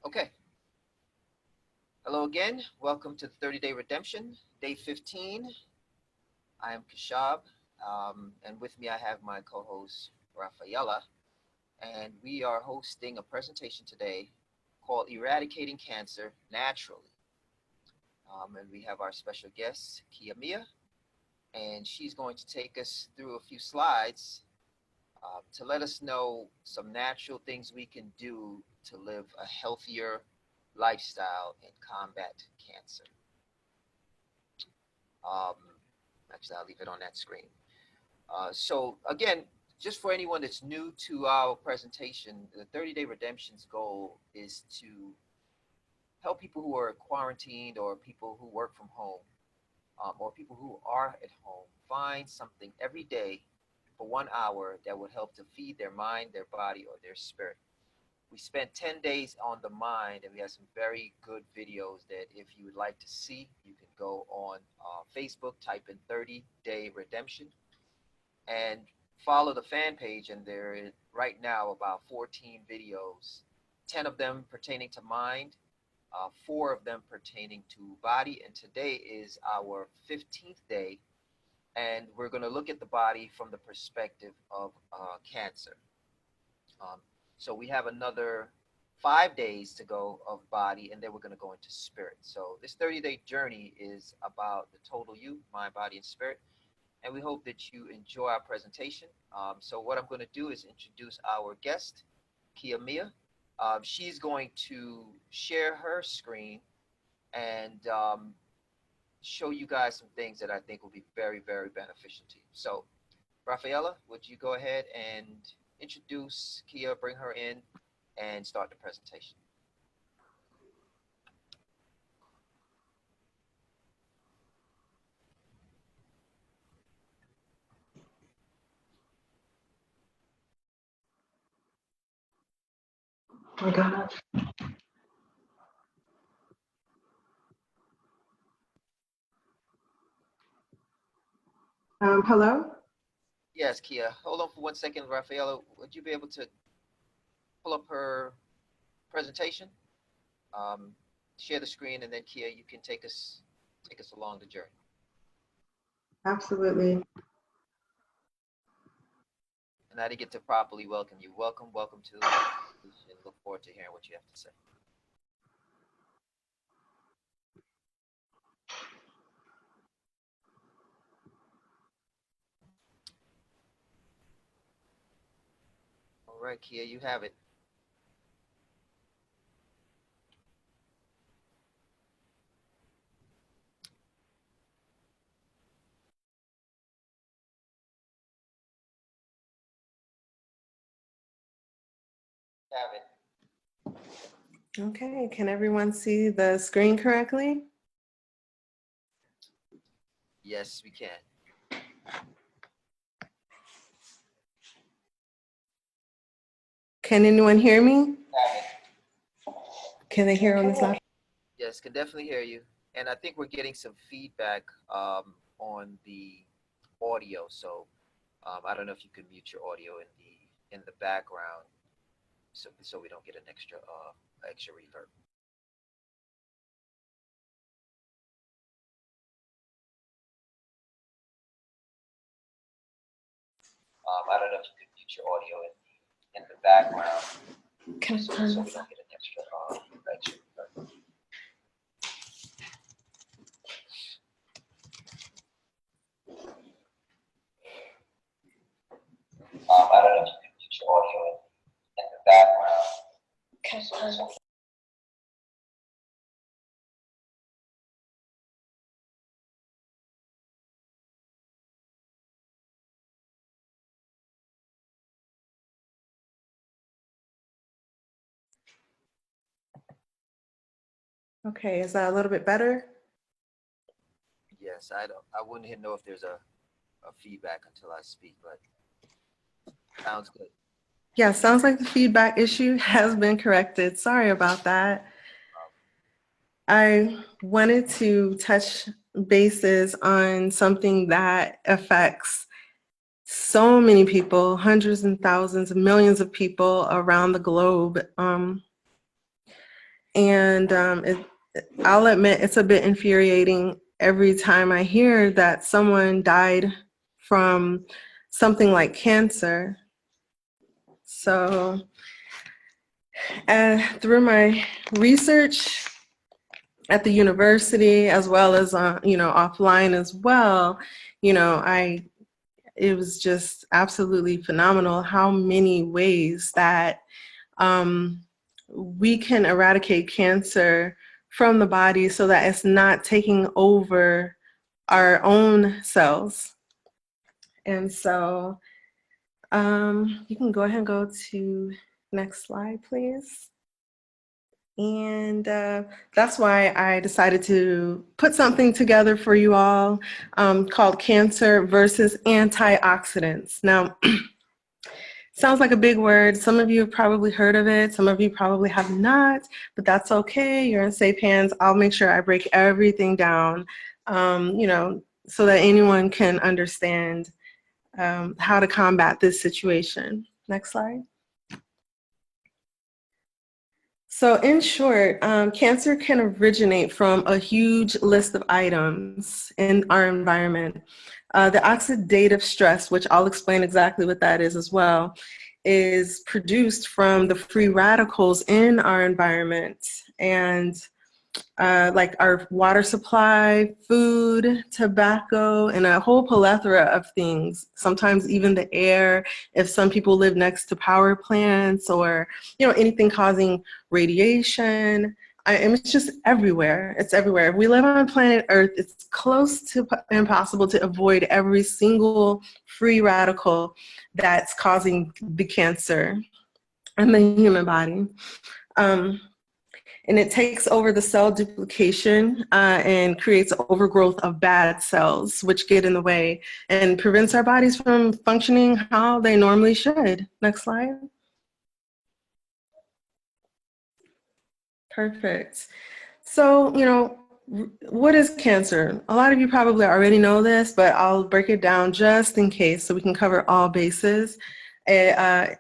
Okay. Hello again. Welcome to the 30-Day Redemption, day 15. I am Kashab, and with me I have my co-host Rafaela, and we are hosting a presentation today called Eradicating Cancer Naturally. And we have our special guest, Mia, and she's going to take us through a few slides to let us know some natural things we can do to live a healthier lifestyle and combat cancer. Actually, I'll leave it on that screen. So again, just for anyone that's new to our presentation, the 30-Day Redemption's goal is to help people who are quarantined or people who work from home or people who are at home find something every day for 1 hour that would help to feed their mind, their body, or their spirit. We spent 10 days on the mind, and we have some very good videos that if you would like to see, you can go on Facebook, type in 30-Day Redemption, and follow the fan page. And there is right now about 14 videos, 10 of them pertaining to mind, 4 of them pertaining to body. And today is our 15th day, and we're going to look at the body from the perspective of cancer. So we have another 5 days to go of body, and then we're going to go into spirit. So this 30-day journey is about the total you, mind, body, and spirit. And we hope that you enjoy our presentation. So what I'm going to do is introduce our guest, Mia. She's going to share her screen and show you guys some things that I think will be very, very beneficial to you. So Rafaela, would you go ahead and introduce Kia, bring her in, and start the presentation? Oh my God. Hello? Yes, Kia. Hold on for 1 second, Rafaela. Would you be able to pull up her presentation? Share the screen, and then Kia, you can take us along the journey. Absolutely. And I didn't get to properly welcome you. Welcome to the presentation. Look forward to hearing what you have to say. All right, Kia, you have it. Okay, can everyone see the screen correctly? Yes, we can. Can anyone hear me? Can they hear on this laptop? Yes, can definitely hear you. And I think we're getting some feedback on the audio. So I don't know if you can mute your audio in the background, so we don't get an extra reverb. I don't know if you could mute your audio in the background, Can I so turn we this don't up? get an extra reverb. I don't know if you could mute your audio in the background. Can I turn this up? Okay, is that a little bit better? Yes, I wouldn't know if there's a feedback until I speak, but sounds good. Yeah, sounds like the feedback issue has been corrected. Sorry about that. I wanted to touch bases on something that affects so many people, hundreds and thousands, millions of people around the globe. And I'll admit it's a bit infuriating every time I hear that someone died from something like cancer. So through my research at the university, as well as offline as well, it was just absolutely phenomenal how many ways that we can eradicate cancer from the body so that it's not taking over our own cells. And so you can go ahead and go to next slide, please. And that's why I decided to put something together for you all called Cancer versus Antioxidants. Now, sounds like a big word. Some of you have probably heard of it. Some of you probably have not, but that's okay. You're in safe hands. I'll make sure I break everything down, so that anyone can understand how to combat this situation. Next slide. So in short, cancer can originate from a huge list of items in our environment. The oxidative stress, which I'll explain exactly what that is as well, is produced from the free radicals in our environment. And like our water supply, food, tobacco, and a whole plethora of things. Sometimes even the air, if some people live next to power plants or, anything causing radiation. It's just everywhere. It's everywhere. If we live on planet Earth, it's close to impossible to avoid every single free radical that's causing the cancer in the human body. And it takes over the cell duplication and creates overgrowth of bad cells, which get in the way and prevents our bodies from functioning how they normally should. Next slide. Perfect. So, what is cancer? A lot of you probably already know this, but I'll break it down just in case so we can cover all bases. Cancer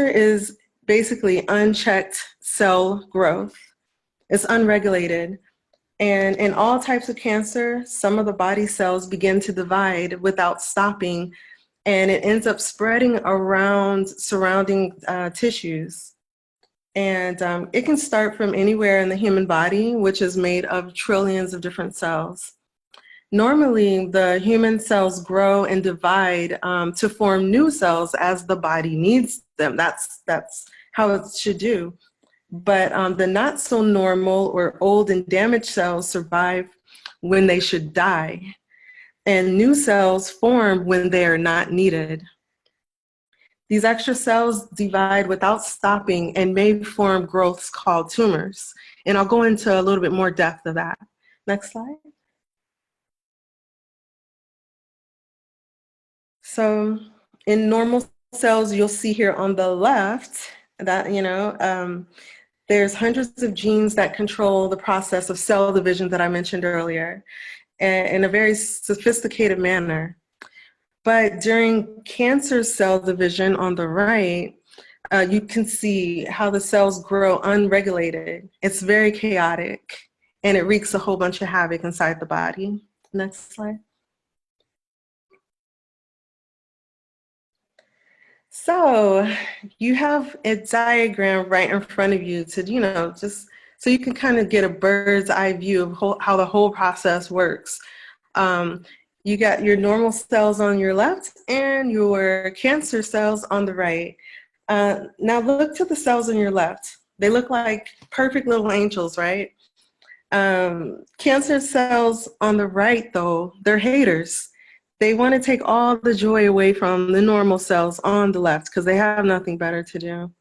is basically unchecked cell growth. It's unregulated. And in all types of cancer, some of the body cells begin to divide without stopping, and it ends up spreading around surrounding tissues. And it can start from anywhere in the human body, which is made of trillions of different cells. Normally, the human cells grow and divide to form new cells as the body needs them. That's how it should do. But the not so normal or old and damaged cells survive when they should die. And new cells form when they are not needed. These extra cells divide without stopping and may form growths called tumors. And I'll go into a little bit more depth of that. Next slide. So in normal cells, you'll see here on the left that, there's hundreds of genes that control the process of cell division that I mentioned earlier in a very sophisticated manner. But during cancer cell division on the right, you can see how the cells grow unregulated. It's very chaotic, and it wreaks a whole bunch of havoc inside the body. Next slide. So you have a diagram right in front of you to, just so you can kind of get a bird's eye view of how the whole process works. You got your normal cells on your left and your cancer cells on the right. Now look to the cells on your left. They look like perfect little angels, right? Cancer cells on the right, though, they're haters. They want to take all the joy away from the normal cells on the left because they have nothing better to do.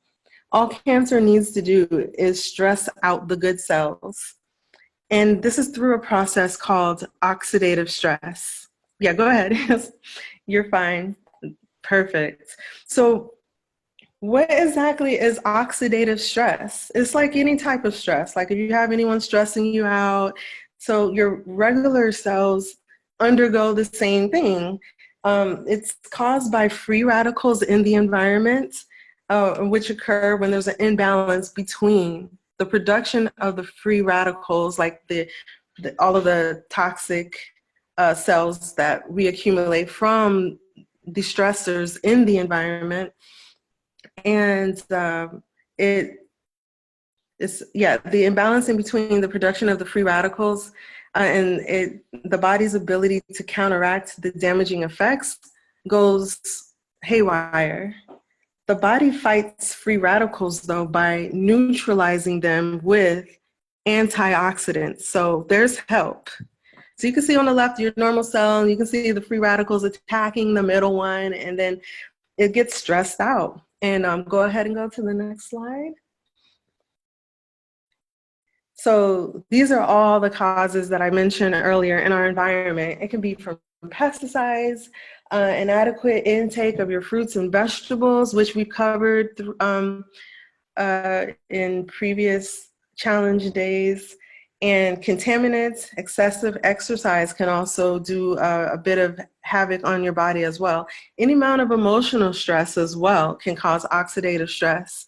All cancer needs to do is stress out the good cells. And this is through a process called oxidative stress. Yeah, go ahead. You're fine. Perfect. So what exactly is oxidative stress? It's like any type of stress. Like if you have anyone stressing you out, so your regular cells undergo the same thing. It's caused by free radicals in the environment, which occur when there's an imbalance between the production of the free radicals, like all of the toxic cells that we accumulate from the stressors in the environment. And the imbalance in between the production of the free radicals the body's ability to counteract the damaging effects goes haywire. The body fights free radicals, though, by neutralizing them with antioxidants. So there's help. So you can see on the left your normal cell, and you can see the free radicals attacking the middle one, and then it gets stressed out. And go ahead and go to the next slide. So these are all the causes that I mentioned earlier in our environment. It can be from pesticides, inadequate intake of your fruits and vegetables, which we've covered in previous challenge days, and contaminants. Excessive exercise can also do a bit of havoc on your body as well. Any amount of emotional stress as well can cause oxidative stress.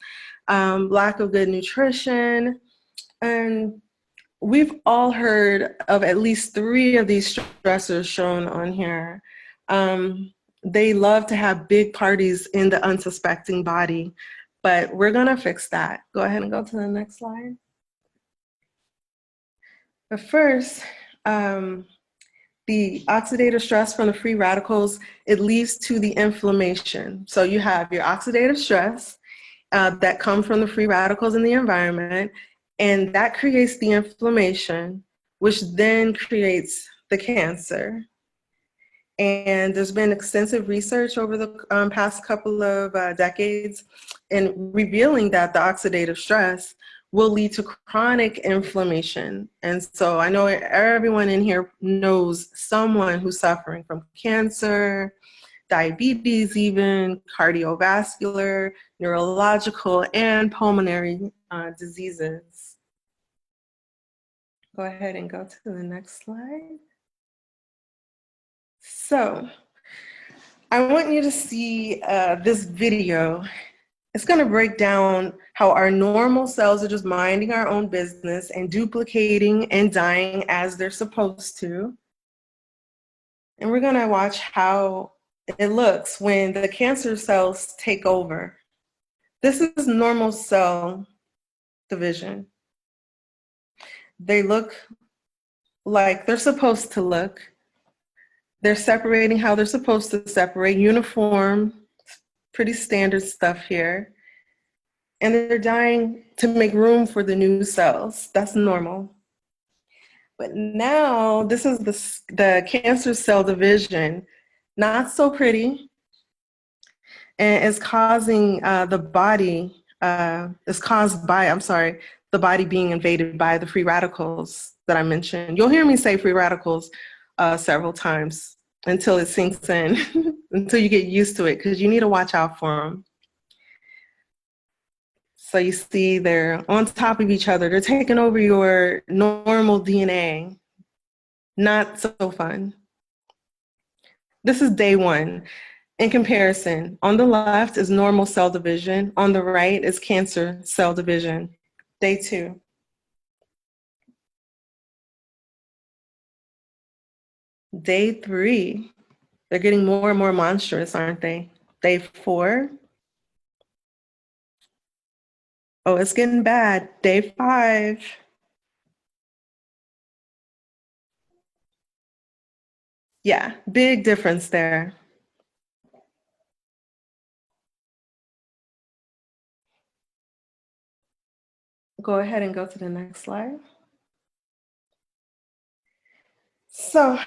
Lack of good nutrition, and we've all heard of at least 3 of these stressors shown on here. They love to have big parties in the unsuspecting body, but we're gonna fix that. Go ahead and go to the next slide. But first, the oxidative stress from the free radicals, it leads to the inflammation. So you have your oxidative stress that come from the free radicals in the environment, and that creates the inflammation, which then creates the cancer. And there's been extensive research over the past couple of decades in revealing that the oxidative stress will lead to chronic inflammation. And so I know everyone in here knows someone who's suffering from cancer, diabetes even, cardiovascular, neurological, and pulmonary diseases. Go ahead and go to the next slide. So I want you to see this video. It's going to break down how our normal cells are just minding our own business and duplicating and dying as they're supposed to. And we're going to watch how it looks when the cancer cells take over. This is normal cell division. They look like they're supposed to look. They're separating how they're supposed to separate, uniform, pretty standard stuff here. And they're dying to make room for the new cells. That's normal. But now this is the cancer cell division. Not so pretty. And it's causing the body, it's caused by, the body being invaded by the free radicals that I mentioned. You'll hear me say free radicals several times until it sinks in, until you get used to it, because you need to watch out for them. So you see they're on top of each other. They're taking over your normal DNA. Not so fun. This is day 1. In comparison, on the left is normal cell division. On the right is cancer cell division. Day 2. Day 3. They're getting more and more monstrous, aren't they? Day 4. Oh, it's getting bad. Day 5. Yeah, big difference there. Go ahead and go to the next slide. So,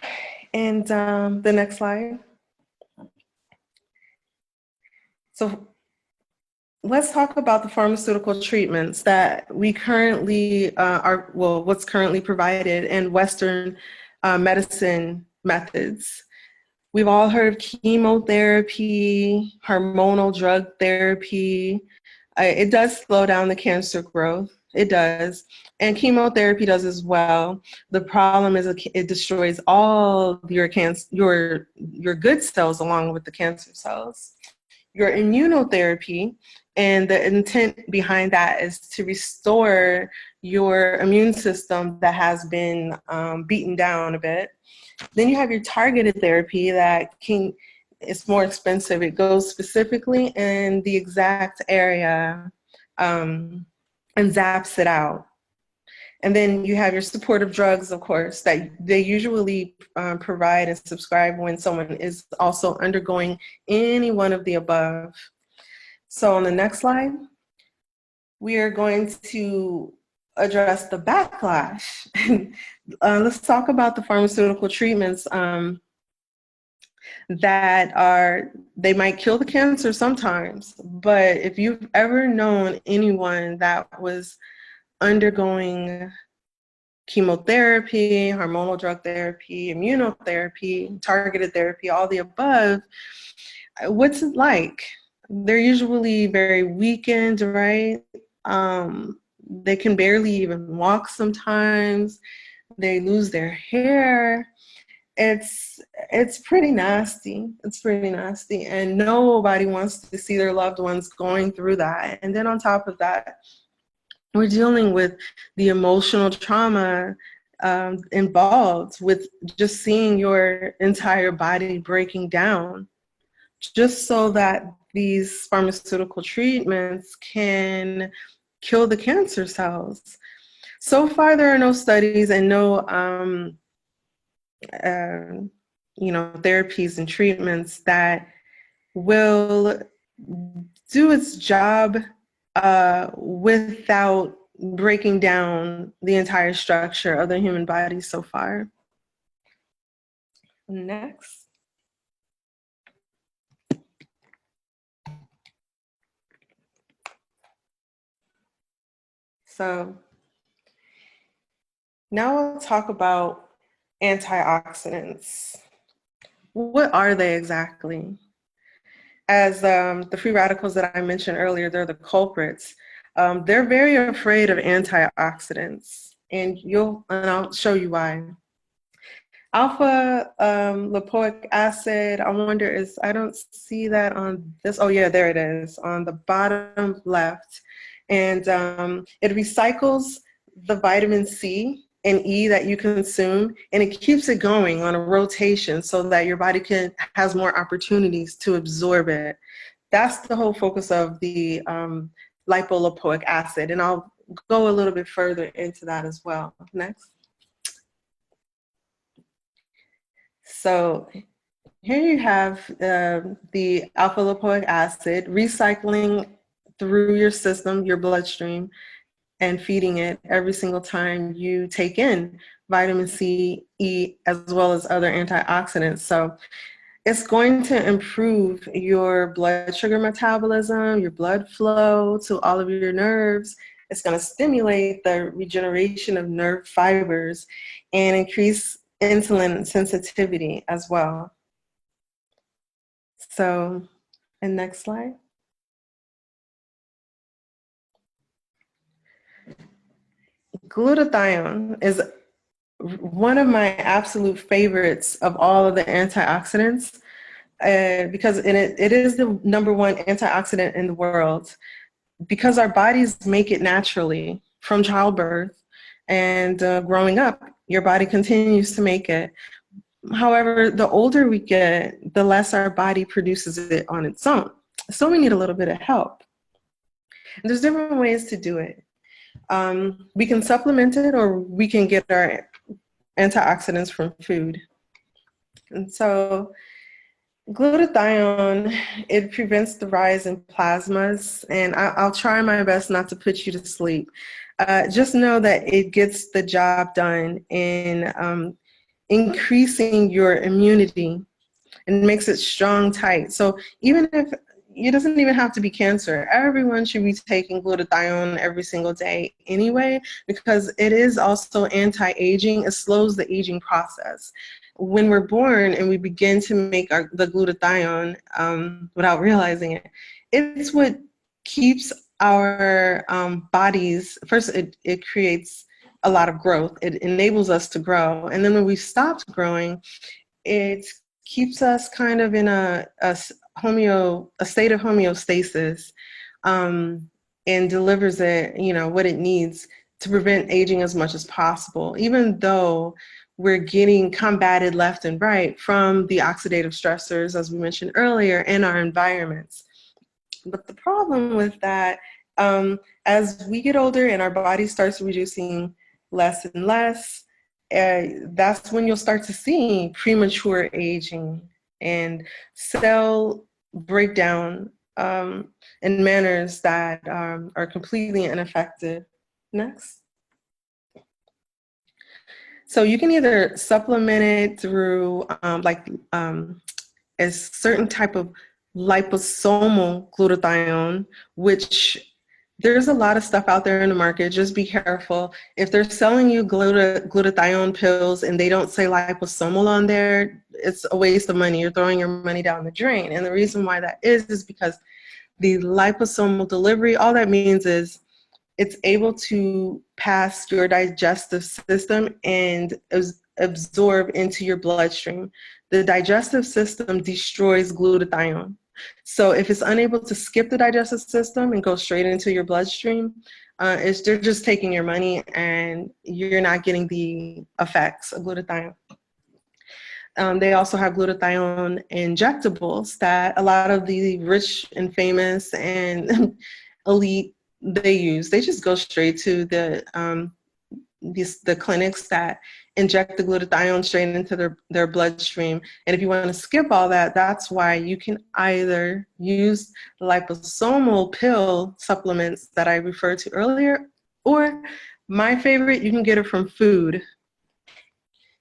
and the next slide. So let's talk about the pharmaceutical treatments that we currently what's currently provided in Western medicine methods. We've all heard of chemotherapy, hormonal drug therapy. It does slow down the cancer growth. It does. And chemotherapy does as well. The problem is it destroys all your good cells along with the cancer cells. Your immunotherapy And the intent behind that is to restore your immune system that has been beaten down a bit. Then you have your targeted therapy that it's more expensive. It goes specifically in the exact area and zaps it out. And then you have your supportive drugs, of course, that they usually provide and subscribe when someone is also undergoing any one of the above. So on the next slide, we are going to address the backlash. Let's talk about the pharmaceutical treatments they might kill the cancer sometimes, but if you've ever known anyone that was undergoing chemotherapy, hormonal drug therapy, immunotherapy, targeted therapy, all the above, what's it like? They're usually very weakened, right? They can barely even walk sometimes. They lose their hair. It's pretty nasty. It's pretty nasty. And nobody wants to see their loved ones going through that. And then on top of that, we're dealing with the emotional trauma involved with just seeing your entire body breaking down, just so that these pharmaceutical treatments can kill the cancer cells. So far, there are no studies and no therapies and treatments that will do its job without breaking down the entire structure of the human body so far. Next. So now we'll talk about antioxidants. What are they exactly? As the free radicals that I mentioned earlier, they're the culprits. They're very afraid of antioxidants, and I'll show you why. Alpha lipoic acid, I don't see that on this. Oh yeah, there it is on the bottom left. And it recycles the vitamin C and E that you consume, and it keeps it going on a rotation so that your body has more opportunities to absorb it. That's the whole focus of the lipolipoic acid, and I'll go a little bit further into that as well. Next. So here you have the alpha lipoic acid recycling through your system, your bloodstream, and feeding it every single time you take in vitamin C, E, as well as other antioxidants. So it's going to improve your blood sugar metabolism, your blood flow to all of your nerves. It's going to stimulate the regeneration of nerve fibers and increase insulin sensitivity as well. So, and next slide. Glutathione is one of my absolute favorites of all of the antioxidants because it is the #1 antioxidant in the world, because our bodies make it naturally from childbirth and growing up. Your body continues to make it. However, the older we get, the less our body produces it on its own. So we need a little bit of help. And there's different ways to do it. We can supplement it, or we can get our antioxidants from food. And so glutathione, it prevents the rise in plasmas, and I'll try my best not to put you to sleep. Just know that it gets the job done in increasing your immunity and makes it strong, tight. So even if it doesn't even have to be cancer, everyone should be taking glutathione every single day anyway, because it is also anti-aging. It slows the aging process. When we're born and we begin to make the glutathione without realizing it, it's what keeps our bodies, first it creates a lot of growth. It enables us to grow. And then when we stopped growing, it keeps us kind of in a state of homeostasis, and delivers it, what it needs to prevent aging as much as possible, even though we're getting combated left and right from the oxidative stressors, as we mentioned earlier, in our environments. But the problem with that, as we get older and our body starts reducing less and less, that's when you'll start to see premature aging and cell breakdown in manners that are completely ineffective. Next. So you can either supplement it through a certain type of liposomal glutathione, which there's a lot of stuff out there in the market. Just be careful. If they're selling you glutathione pills and they don't say liposomal on there, it's a waste of money. You're throwing your money down the drain. And the reason why that is because the liposomal delivery, all that means is it's able to pass your digestive system and absorb into your bloodstream. The digestive system destroys glutathione. So if it's unable to skip the digestive system and go straight into your bloodstream, they're just taking your money and you're not getting the effects of glutathione. They also have glutathione injectables that a lot of the rich and famous and elite they use. They just go straight to the clinics that inject the glutathione straight into their bloodstream. And if you want to skip all that, that's why you can either use liposomal pill supplements that I referred to earlier, or my favorite, you can get it from food.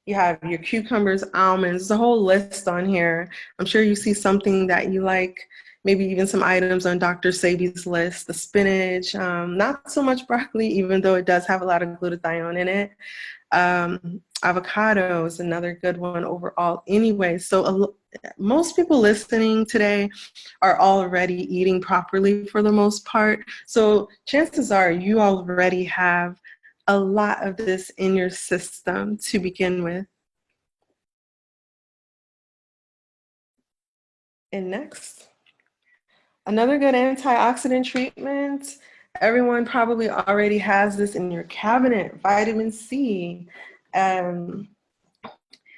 You have your cucumbers, almonds, there's a whole list on here. I'm sure you see something that you like, maybe even some items on Dr. Sebi's list, the spinach, not so much broccoli, even though it does have a lot of glutathione in it. Avocado is another good one overall anyway. So most people listening today are already eating properly for the most part. So chances are you already have a lot of this in your system to begin with. And next, another good antioxidant treatment. Everyone probably already has this in your cabinet, vitamin C.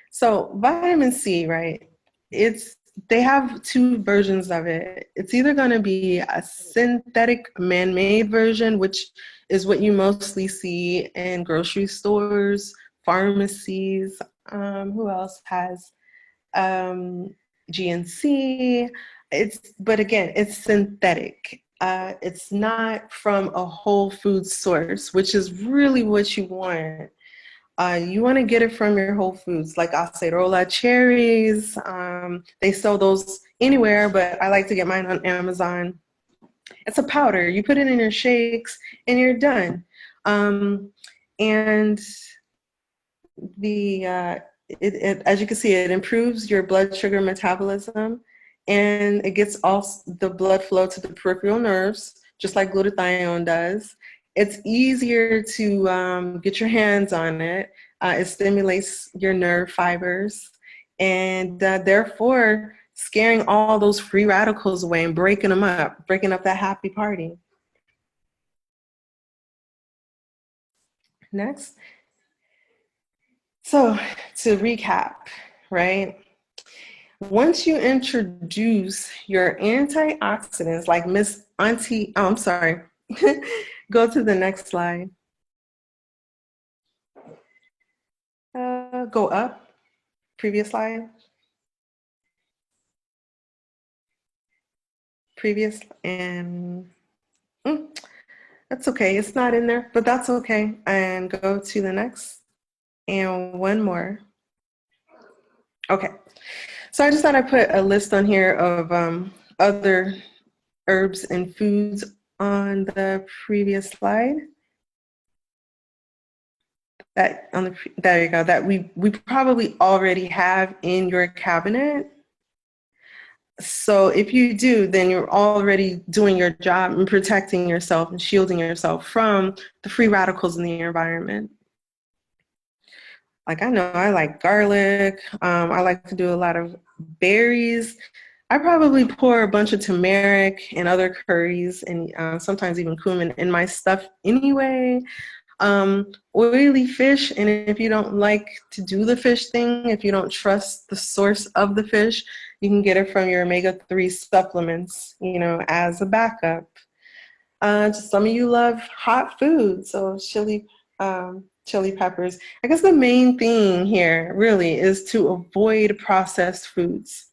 So vitamin C, right? They have two versions of it. It's either going to be a synthetic man-made version, which is what you mostly see in grocery stores, pharmacies. Who else has GNC? But again, it's synthetic. It's not from a whole food source, which is really what you want. You want to get it from your Whole Foods, like acerola cherries. They sell those anywhere, but I like to get mine on Amazon. It's a powder. You put it in your shakes, and you're done. And as you can see, it improves your blood sugar metabolism, and it gets all the blood flow to the peripheral nerves, just like glutathione does. It's easier to get your hands on it. It stimulates your nerve fibers, and therefore scaring all those free radicals away and breaking up that happy party. Next. So to recap, right? Once you introduce your antioxidants, like I'm sorry, go to the next slide. Go up, previous slide. Previous, and that's okay, it's not in there, but that's okay. And go to the next, and one more. Okay, so I just thought I'd put a list on here of other herbs and foods on the previous slide. There you go, that we probably already have in your cabinet. So if you do, then you're already doing your job and protecting yourself and shielding yourself from the free radicals in the environment. Like I know I like garlic. I like to do a lot of berries. I probably pour a bunch of turmeric and other curries and sometimes even cumin in my stuff anyway. Oily fish, and if you don't like to do the fish thing, if you don't trust the source of the fish, you can get it from your omega-3 supplements, as a backup. Some of you love hot food, so chili peppers. I guess the main thing here really is to avoid processed foods,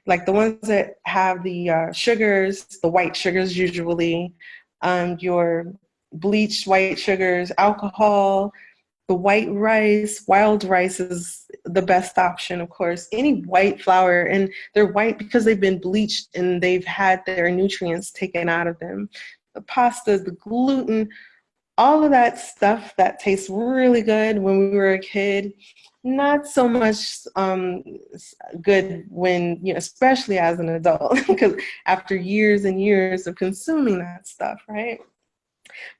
like the ones that have the sugars, the white sugars usually, your bleached white sugars, alcohol, the white rice. Wild rice is the best option, of course. Any white flour, and they're white because they've been bleached and they've had their nutrients taken out of them. The pastas, the gluten, all of that stuff that tastes really good when we were a kid, not so much good when, especially as an adult, because after years and years of consuming that stuff, right?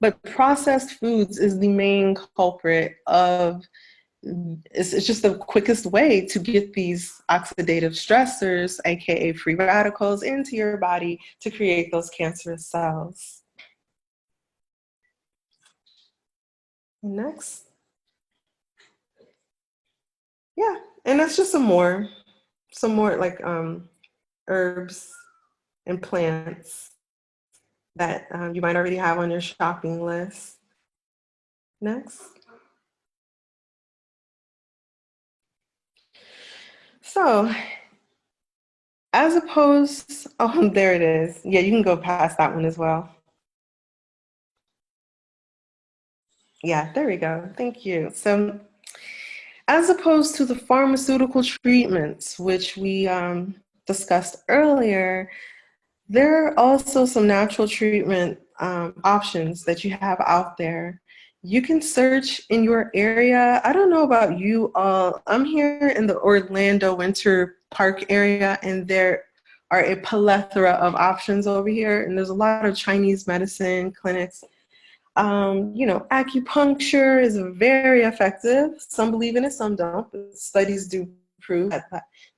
But processed foods is the main culprit of, it's just the quickest way to get these oxidative stressors, aka free radicals, into your body to create those cancerous cells. Next. Yeah, and that's just some more like herbs and plants that you might already have on your shopping list. Next. So, as opposed, oh, there it is. Yeah, you can go past that one as well. Yeah, there we go. Thank you. So, as opposed to the pharmaceutical treatments, which we discussed earlier, there are also some natural treatment options that you have out there. You can search in your area. I don't know about you all. I'm here in the Orlando Winter Park area, and there are a plethora of options over here. And there's a lot of Chinese medicine clinics. Acupuncture is very effective. Some believe in it, some don't. But studies do prove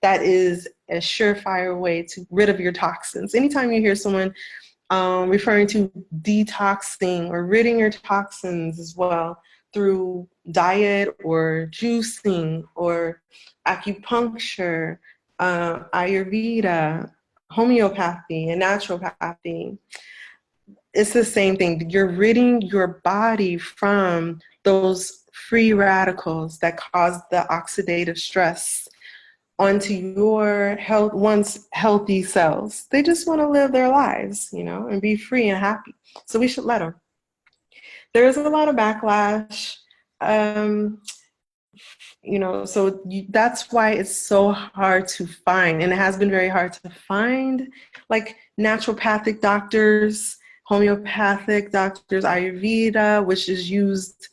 that is a surefire way to rid of your toxins. Anytime you hear someone referring to detoxing or ridding your toxins as well through diet or juicing or acupuncture, Ayurveda, homeopathy, and naturopathy, it's the same thing. You're ridding your body from those free radicals that cause the oxidative stress onto your once healthy cells. They just want to live their lives, and be free and happy. So we should let them. There's a lot of backlash. That's why it's so hard to find, and it has been very hard to find, like naturopathic doctors, homeopathic doctors, Ayurveda, which is used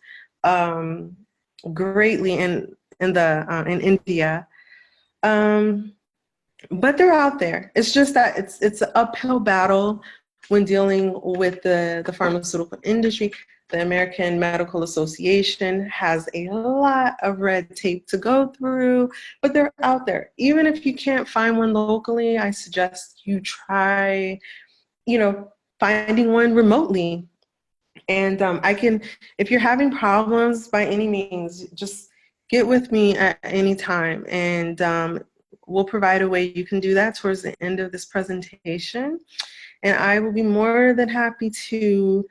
greatly in India. But they're out there. It's just that it's an uphill battle when dealing with the pharmaceutical industry. The American Medical Association has a lot of red tape to go through, but they're out there. Even if you can't find one locally, I suggest you try, finding one remotely. And if you're having problems, by any means, just get with me at any time, and we'll provide a way you can do that towards the end of this presentation. And I will be more than happy to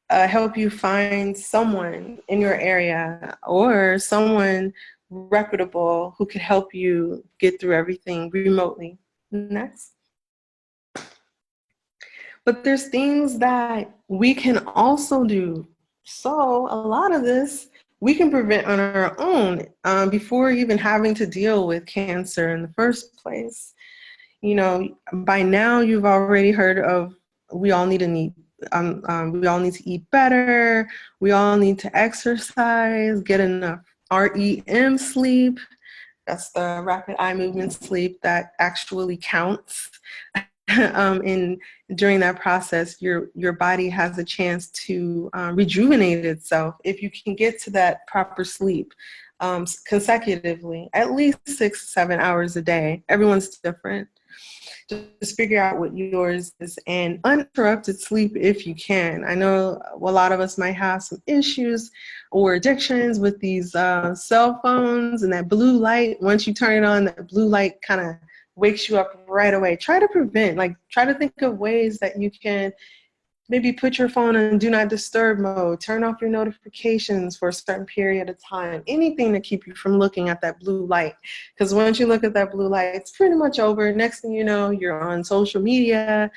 help you find someone in your area or someone reputable who could help you get through everything remotely. Next. But there's things that we can also do. So a lot of this we can prevent on our own before even having to deal with cancer in the first place. By now you've already heard of we all need to eat better. We all need to exercise, get enough REM sleep. That's the rapid eye movement sleep that actually counts. During that process, your body has a chance to rejuvenate itself if you can get to that proper sleep consecutively, at least 6-7 hours a day. Everyone's different. Just figure out what yours is and uninterrupted sleep if you can. I know a lot of us might have some issues or addictions with these cell phones and that blue light. Once you turn it on, that blue light kind of wakes you up right away. Try to prevent, like try to think of ways that you can maybe put your phone in do not disturb mode, turn off your notifications for a certain period of time, anything to keep you from looking at that blue light. Because once you look at that blue light, it's pretty much over. Next thing you know, you're on social media,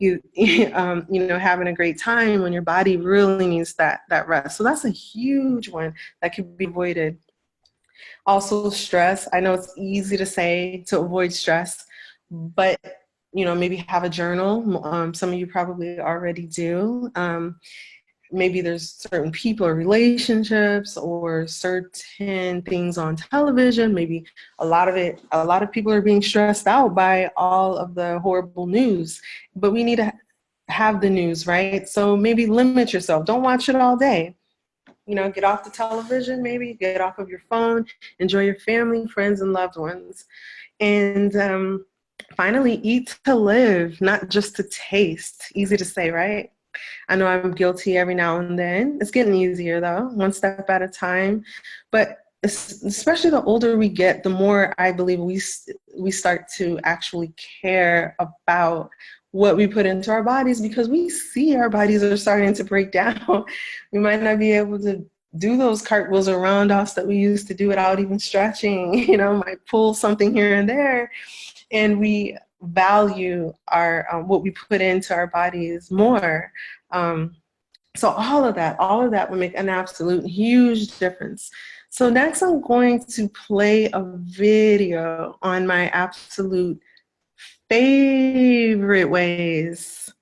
having a great time when your body really needs that rest. So that's a huge one that could be avoided. Also stress. I know it's easy to say to avoid stress, but maybe have a journal. Some of you probably already do. Maybe there's certain people or relationships or certain things on television. Maybe a lot of people are being stressed out by all of the horrible news, but we need to have the news, right? So maybe limit yourself. Don't watch it all day. Get off the television, maybe get off of your phone, enjoy your family, friends, and loved ones. And finally, eat to live, not just to taste. Easy to say, right? I know I'm guilty every now and then. It's getting easier though, one step at a time. But especially the older we get, the more I believe we start to actually care about what we put into our bodies, because we see our bodies are starting to break down. We might not be able to do those cartwheels or round-offs that we used to do without even stretching, might pull something here and there. And we value our what we put into our bodies more. So all of that would make an absolute huge difference. So next I'm going to play a video on my absolute favorite ways.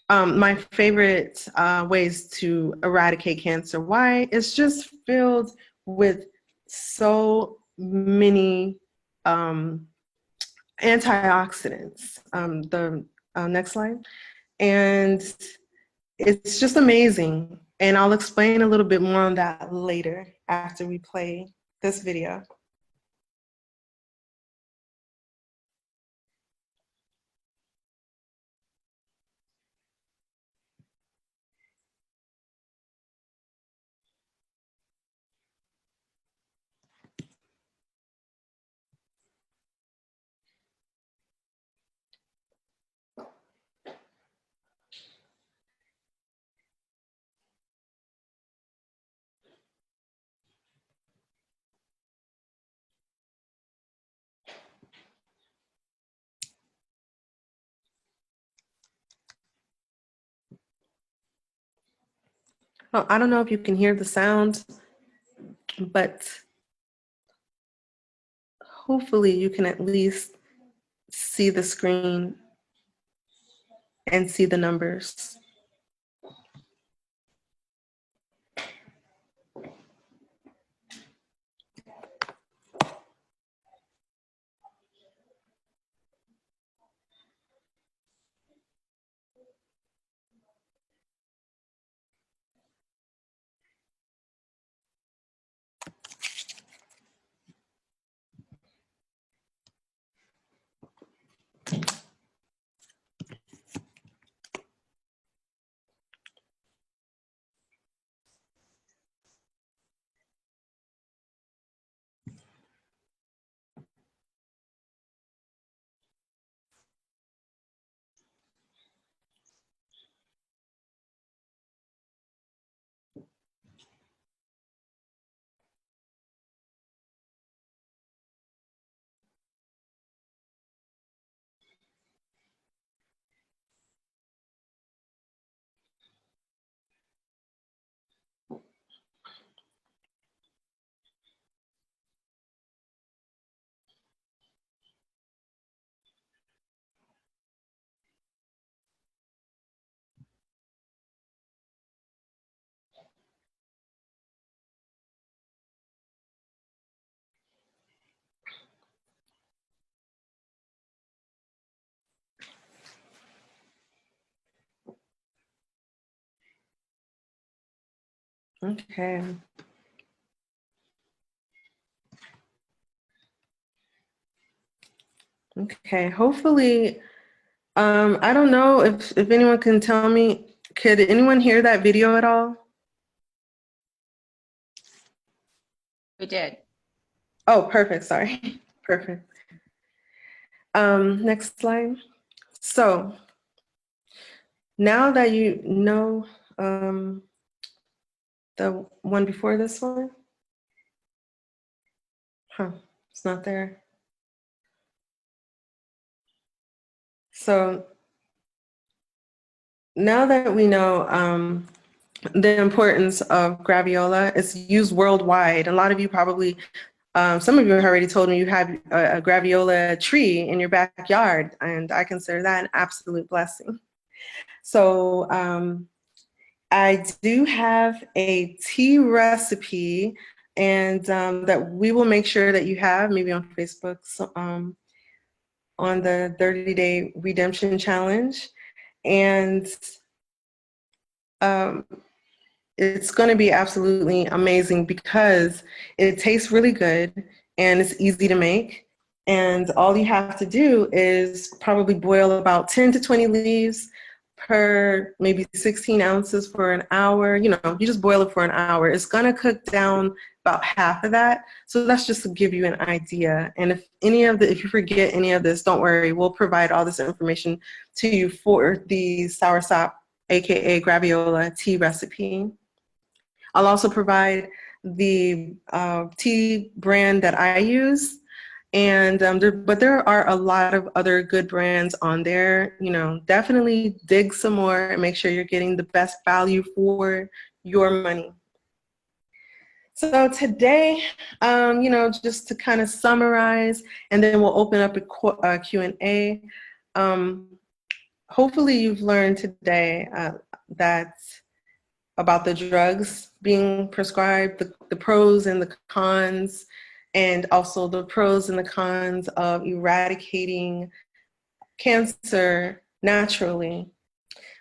My favorite ways to eradicate cancer. Why? It's just filled with so many antioxidants. The next slide. And it's just amazing. And I'll explain a little bit more on that later after we play this video. Well, I don't know if you can hear the sound, but hopefully you can at least see the screen and see the numbers. Okay. Okay, hopefully I don't know if anyone can tell me, could anyone hear that video at all? We did. Oh, perfect. Sorry. Perfect. Next slide. So now that you know the one before this one, it's not there. So now that we know the importance of graviola, it's used worldwide. A lot of you probably, some of you have already told me you have a graviola tree in your backyard, and I consider that an absolute blessing. So I do have a tea recipe, and that we will make sure that you have maybe on Facebook, so, on the 30-day redemption challenge. And it's going to be absolutely amazing because it tastes really good and it's easy to make. And all you have to do is probably boil about 10 to 20 leaves per maybe 16 ounces for an hour. You know, you just boil it for an hour. It's going to cook down about half of that. So that's just to give you an idea. And if if you forget any of this, don't worry. We'll provide all this information to you for the soursop, aka graviola tea recipe. I'll also provide the tea brand that I use, and but there are a lot of other good brands on there. You know, definitely dig some more and make sure you're getting the best value for your money. So today, you know, just to kind of summarize, and then we'll open up a Q&A. Hopefully you've learned today that about the drugs being prescribed, the pros and the cons, and also the pros and the cons of eradicating cancer naturally.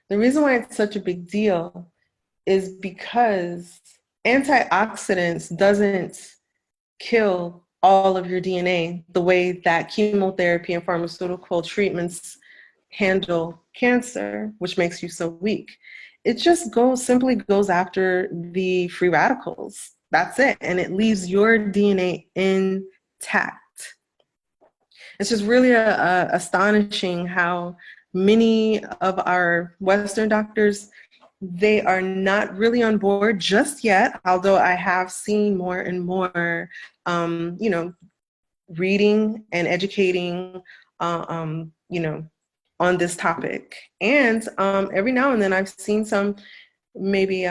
The reason why it's such a big deal is because antioxidants doesn't kill all of your DNA the way that chemotherapy and pharmaceutical treatments handle cancer, which makes you so weak. It just simply goes after the free radicals. That's it. And it leaves your DNA intact. It's just really astonishing how many of our Western doctors, they are not really on board just yet, although I have seen more and more, you know, reading and educating, you know, on this topic. And every now and then I've seen some maybe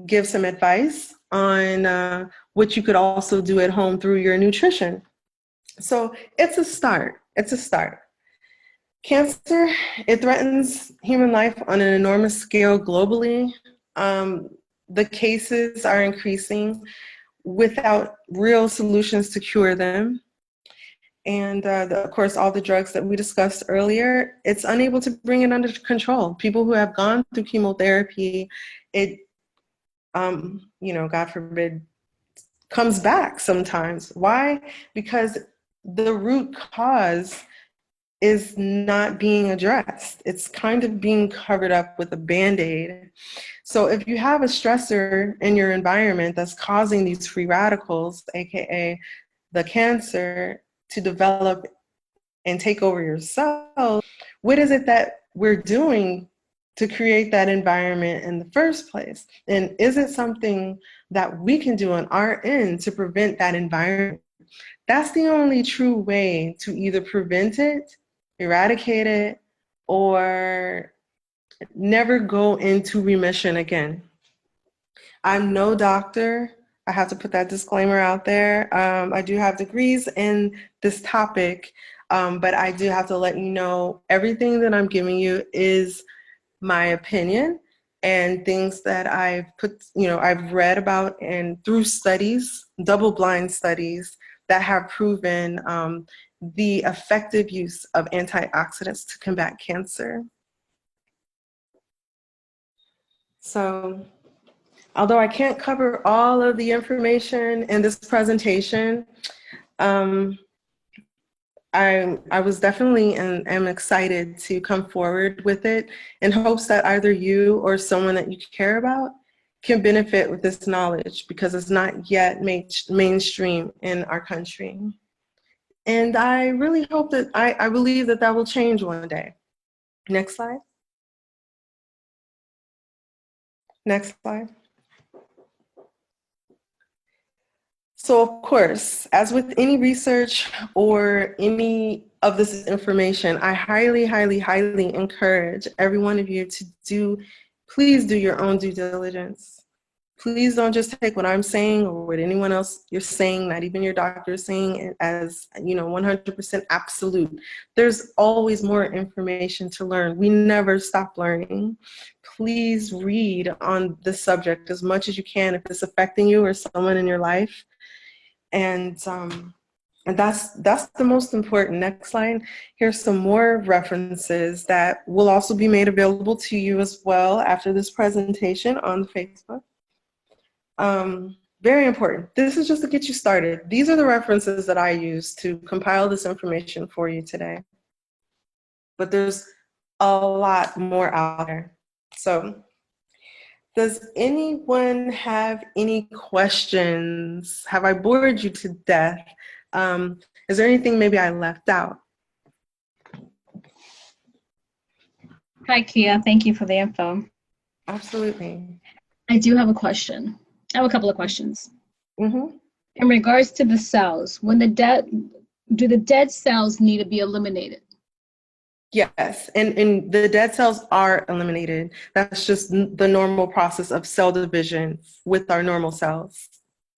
give some advice on what you could also do at home through your nutrition. So it's a start. It's a start. Cancer, it threatens human life on an enormous scale globally. The cases are increasing without real solutions to cure them. And of course, all the drugs that we discussed earlier, it's unable to bring it under control. People who have gone through chemotherapy, it, you know, God forbid, comes back sometimes. Why? Because the root cause is not being addressed. It's kind of being covered up with a Band-Aid. So if you have a stressor in your environment that's causing these free radicals, aka the cancer, to develop and take over your cells, what is it that we're doing to create that environment in the first place? And is it something that we can do on our end to prevent that environment? That's the only true way to either prevent it, eradicate it, or never go into remission again. I'm no doctor. I have to put that disclaimer out there. I do have degrees in this topic, but I do have to let you know everything that I'm giving you is my opinion and things that I've read about and through studies, double-blind studies that have proven the effective use of antioxidants to combat cancer. So, although I can't cover all of the information in this presentation, I was definitely and am excited to come forward with it in hopes that either you or someone that you care about can benefit with this knowledge because it's not yet mainstream in our country. And I really hope that I believe that that will change one day. Next slide. Next slide. So of course, as with any research or any of this information, I highly, highly, highly encourage every one of you to please do your own due diligence. Please don't just take what I'm saying or what anyone else you're saying, not even your doctor is saying as 100% absolute. There's always more information to learn. We never stop learning. Please read on this subject as much as you can if it's affecting you or someone in your life. And that's the most important. Next slide. Here's some more references that will also be made available to you as well after this presentation on Facebook. Very important. This is just to get you started. These are the references that I use to compile this information for you today. But there's a lot more out there. So does anyone have any questions? Have I bored you to death? Is there anything maybe I left out? Hi, Kia. Thank you for the info. Absolutely. I do have a question. I have a couple of questions. Mm-hmm. In regards to the cells, do the dead cells need to be eliminated? Yes, and the dead cells are eliminated. That's just the normal process of cell division with our normal cells.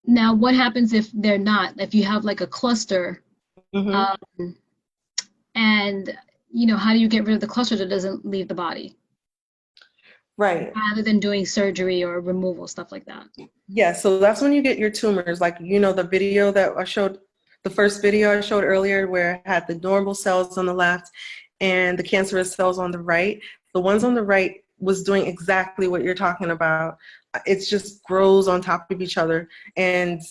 Now, what happens if they're not? If you have like a cluster, Mm-hmm. and how do you get rid of the cluster that doesn't leave the body? Right. Rather than doing surgery or removal, stuff like that. Yeah, so that's when you get your tumors. Like, the video that I showed, the first video I showed earlier where it had the normal cells on the left and the cancerous cells on the right. The ones on the right was doing exactly what you're talking about. It just grows on top of each other and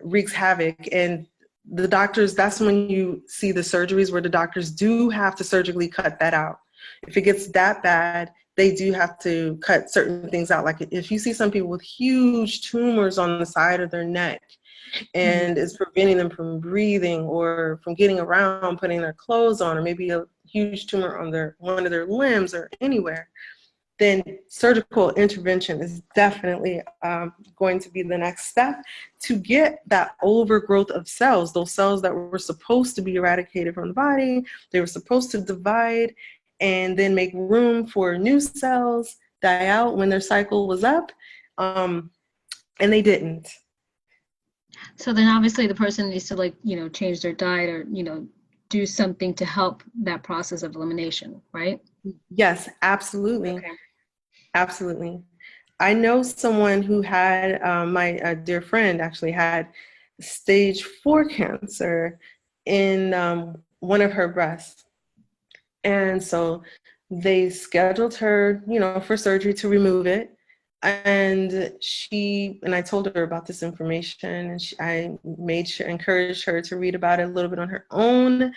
wreaks havoc. And the doctors, that's when you see the surgeries where the doctors do have to surgically cut that out. If it gets that bad, they do have to cut certain things out. Like if you see some people with huge tumors on the side of their neck and it's preventing them from breathing or from getting around, putting their clothes on, or maybe a huge tumor on one of their limbs or anywhere, then surgical intervention is definitely going to be the next step to get that overgrowth of cells, those cells that were supposed to be eradicated from the body. They were supposed to divide and then make room for new cells, die out when their cycle was up, and they didn't. So then obviously the person needs to change their diet or, do something to help that process of elimination, right? Yes, absolutely. Okay. Absolutely. I know someone who had, my dear friend actually had stage 4 cancer in one of her breasts. And so they scheduled her, for surgery to remove it. And I told her about this information, and I encouraged her to read about it a little bit on her own.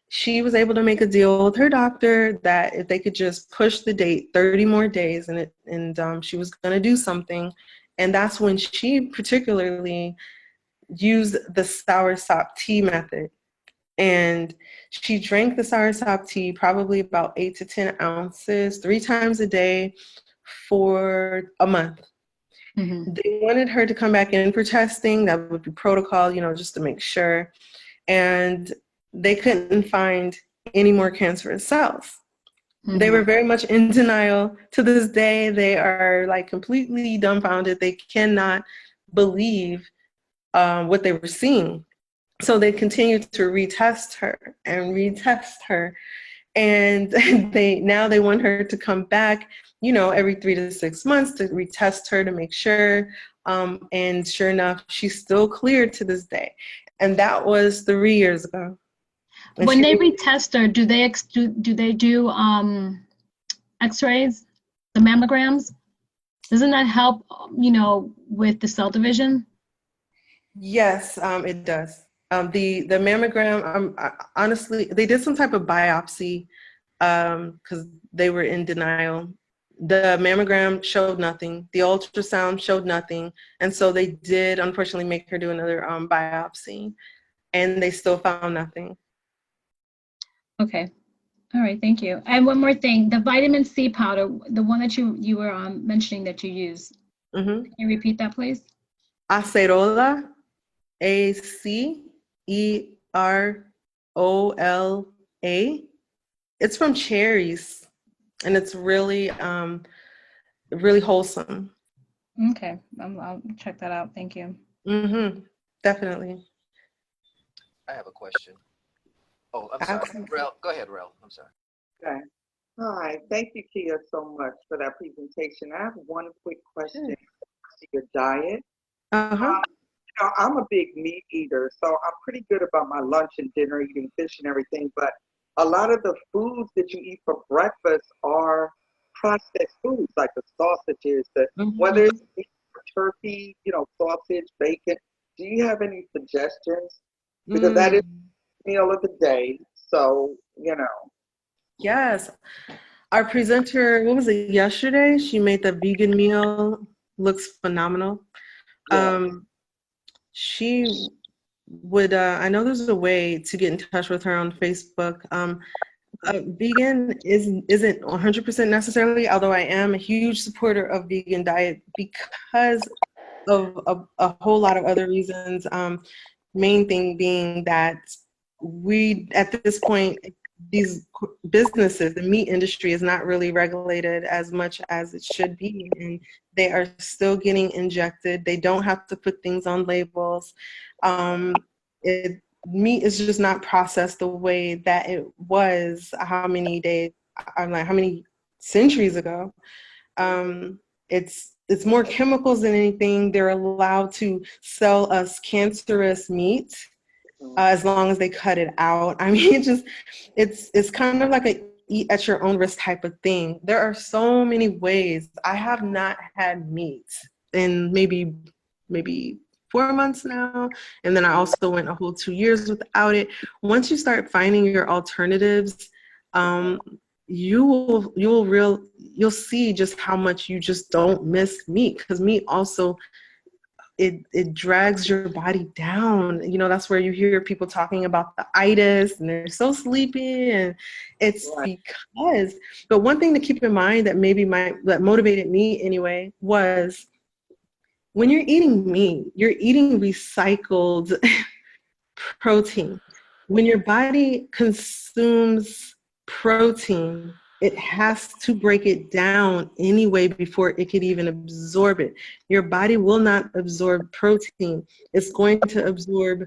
She was able to make a deal with her doctor that if they could just push the date 30 more days and she was going to do something. And that's when she particularly used the soursop tea method. And she drank the soursop tea probably about 8 to 10 ounces 3 times a day for a month. Mm-hmm. They wanted her to come back in for testing. That would be protocol, just to make sure. And they couldn't find any more cancerous cells. Mm-hmm. They were very much in denial. To this day, they are like completely dumbfounded. They cannot believe what they were seeing. So they continued to retest her and retest her. And they want her to come back, every 3 to 6 months to retest her to make sure. And sure enough, she's still cleared to this day. And that was 3 years ago. And When they retest her, do they do X-rays, the mammograms? Doesn't that help, with the cell division? Yes, it does. The mammogram, honestly, they did some type of biopsy because they were in denial. The mammogram showed nothing. The ultrasound showed nothing. And so they did, unfortunately, make her do another biopsy, and they still found nothing. Okay. All right. Thank you. And one more thing, the vitamin C powder, the one that you were mentioning that you use. Mm-hmm. Can you repeat that, please? Acerola, Acerola. It's from cherries, and it's really, really wholesome. Okay. I'll check that out. Thank you. Mm-hmm. Definitely. I have a question. Oh, I'm sorry. Absolutely. Rel, go ahead, Rel. I'm sorry. Okay. Hi. Thank you, Kia, so much for that presentation. I have one quick question to your diet. Uh-huh. I'm a big meat eater, so I'm pretty good about my lunch and dinner eating fish and everything, but a lot of the foods that you eat for breakfast are processed foods, like the sausages, whether it's beef or turkey, sausage, bacon. Do you have any suggestions? Because that is the meal of the day, so. Yes. Our presenter, what was it, yesterday? She made the vegan meal. Looks phenomenal. Yeah. She would, I know there's a way to get in touch with her on Facebook. Vegan isn't 100% necessarily, although I am a huge supporter of vegan diet because of a whole lot of other reasons. Main thing being that we, at this point, these businesses, the meat industry is not really regulated as much as it should be, and they are still getting injected. They don't have to put things on labels. Meat is just not processed the way that it was how many days, I'm like, how many centuries ago. It's more chemicals than anything. They're allowed to sell us cancerous meat as long as they cut it out. I mean, it's kind of like a eat at your own risk type of thing. There are so many ways. I have not had meat in maybe 4 months now, and then I also went a whole 2 years without it. Once you start finding your alternatives, you'll see just how much you just don't miss meat, because meat also it drags your body down. That's where you hear people talking about the itis and they're so sleepy, and it's because. But one thing to keep in mind that that motivated me anyway was when you're eating meat, you're eating recycled protein. When your body consumes protein, it has to break it down anyway before it could even absorb it. Your body will not absorb protein. It's going to absorb,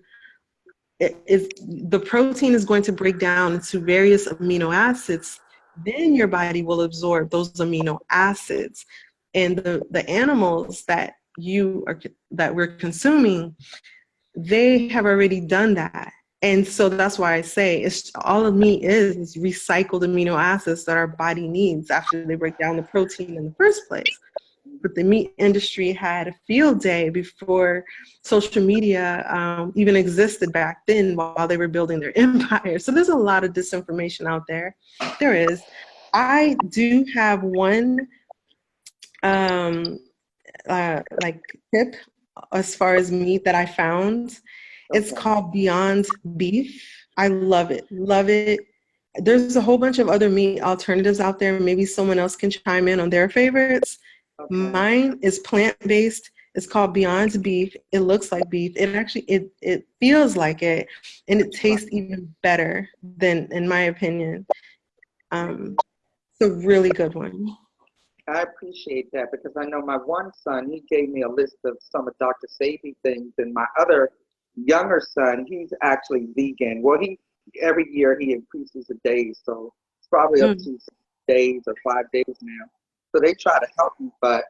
the protein is going to break down into various amino acids. Then your body will absorb those amino acids. And the animals that we're consuming, they have already done that. And so that's why I say it's all of meat is recycled amino acids that our body needs after they break down the protein in the first place. But the meat industry had a field day before social media even existed back then, while they were building their empire. So there's a lot of disinformation out there. There is. I do have one like tip as far as meat that I found. It's called Beyond Beef. I love it. Love it. There's a whole bunch of other meat alternatives out there. Maybe someone else can chime in on their favorites. Mine is plant-based. It's called Beyond Beef. It looks like beef. It feels like it, and it tastes even better than, in my opinion. It's a really good one. I appreciate that, because I know my one son, he gave me a list of some of Dr. Sabi things, and my other younger son, he's actually vegan. Well, every year he increases the days, so it's probably up to 6 days or 5 days now. So they try to help me, but